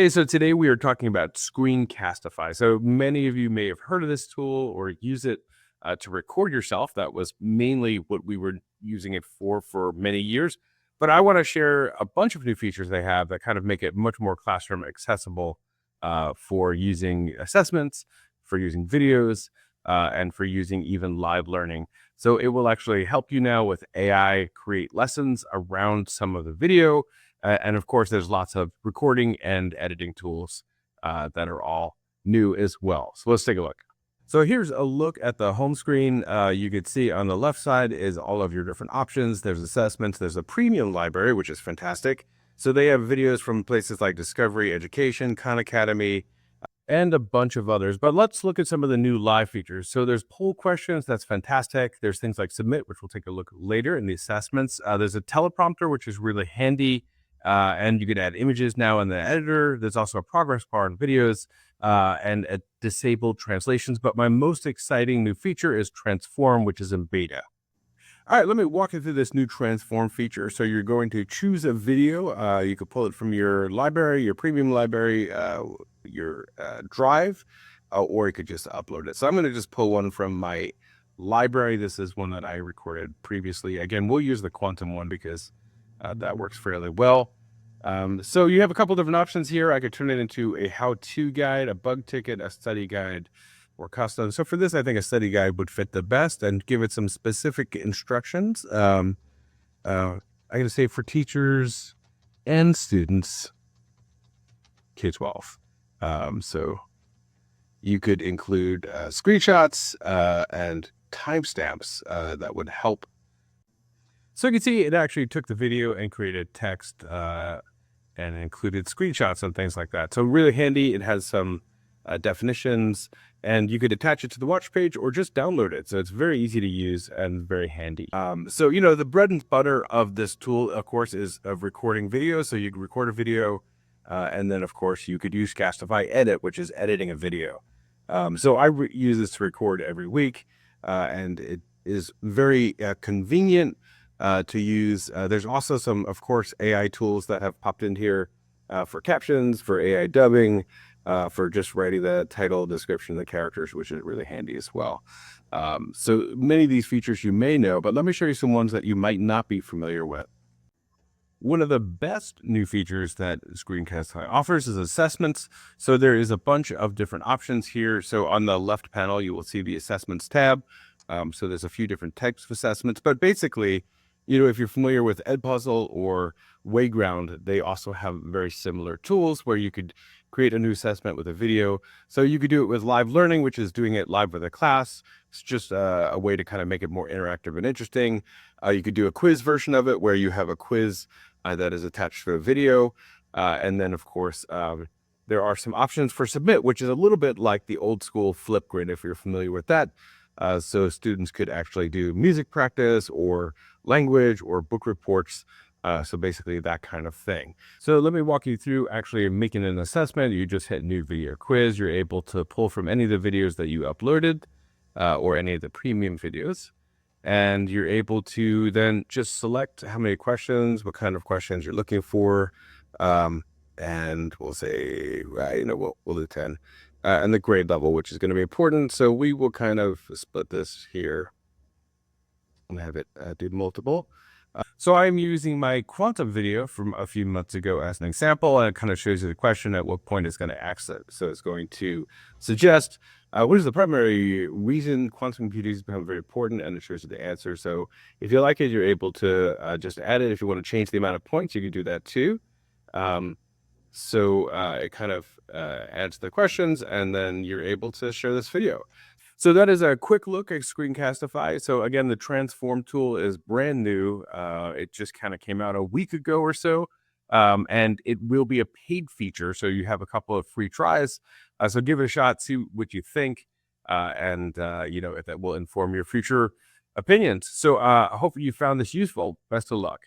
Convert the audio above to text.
Okay, so today we are talking about Screencastify. So many of you may have heard of this tool or use it to record yourself. That was mainly what we were using it for many years. But I want to share a bunch of new features they have that kind of make it much more classroom accessible for using assessments, for using videos, and for using even live learning. So it will actually help you now with AI create lessons around some of the video, and of course, there's lots of recording and editing tools that are all new as well. So let's take a look. So here's a look at the home screen. You could see on the left side is all of your different options. There's assessments. There's a premium library, which is fantastic. So they have videos from places like Discovery Education, Khan Academy, and a bunch of others. But let's look at some of the new live features. So there's poll questions. That's fantastic. There's things like Submit, which we'll take a look later in the assessments. There's a teleprompter, which is really handy. And you can add images now in the editor. There's also a progress bar in videos and disabled translations. But my most exciting new feature is Transform, which is in beta. All right, let me walk you through this new Transform feature. So you're going to choose a video. You could pull it from your library, your premium library, your drive, or you could just upload it. So I'm going to just pull one from my library. This is one that I recorded previously. Again, we'll use the Quantum one because that works fairly well. So you have a couple different options here. I could turn it into a how-to guide, a bug ticket, a study guide, or custom. So for this, I think a study guide would fit the best and give it some specific instructions. I'm going to say for teachers and students, K-12. So you could include screenshots and timestamps that would help. So you can see it actually took the video and created text and included screenshots and things like that. So really handy. It has some definitions, and you could attach it to the watch page or just download it. So it's very easy to use and very handy. So, you know, the bread and butter of this tool, of course, is of recording video. So you can record a video, and then, of course, you could use Castify Edit, which is editing a video. So I use this to record every week, and it is very convenient to use. There's also some, of course, AI tools that have popped in here for captions, for AI dubbing, for just writing the title, description, the characters, which is really handy as well. So many of these features you may know, but let me show you some ones that you might not be familiar with. One of the best new features that Screencastify offers is assessments. So there is a bunch of different options here. So on the left panel, you will see the assessments tab. So there's a few different types of assessments, but basically, you know, if you're familiar with Edpuzzle or Wayground, they also have very similar tools where you could create a new assessment with a video. So you could do it with live learning, which is doing it live with a class. It's just a way to kind of make it more interactive and interesting. You could do a quiz version of it where you have a quiz that is attached to a video. And then, of course, there are some options for Submit, which is a little bit like the old school Flipgrid, if you're familiar with that. So students could actually do music practice or language or book reports. So basically that kind of thing. So let me walk you through actually making an assessment. You just hit new video quiz. You're able to pull from any of the videos that you uploaded or any of the premium videos. And you're able to then just select how many questions, what kind of questions you're looking for. And we'll say, you know, we'll do 10. And the grade level, which is going to be important. So we will kind of split this here and have it do multiple. So I'm using my quantum video from a few months ago as an example, and it kind of shows you the question at what point it's going to ask it. So it's going to suggest what is the primary reason quantum computing has become very important, and it shows you the answer. So if you like it, you're able to just add it. If you want to change the amount of points, you can do that too. So it kind of adds the questions, and then you're able to share this video. So that is a quick look at Screencastify. So again, the Transform tool is brand new. It just kind of came out a week ago or so, and it will be a paid feature. So you have a couple of free tries. So give it a shot, see what you think, and you know, if that will inform your future opinions. So I hope you found this useful. Best of luck.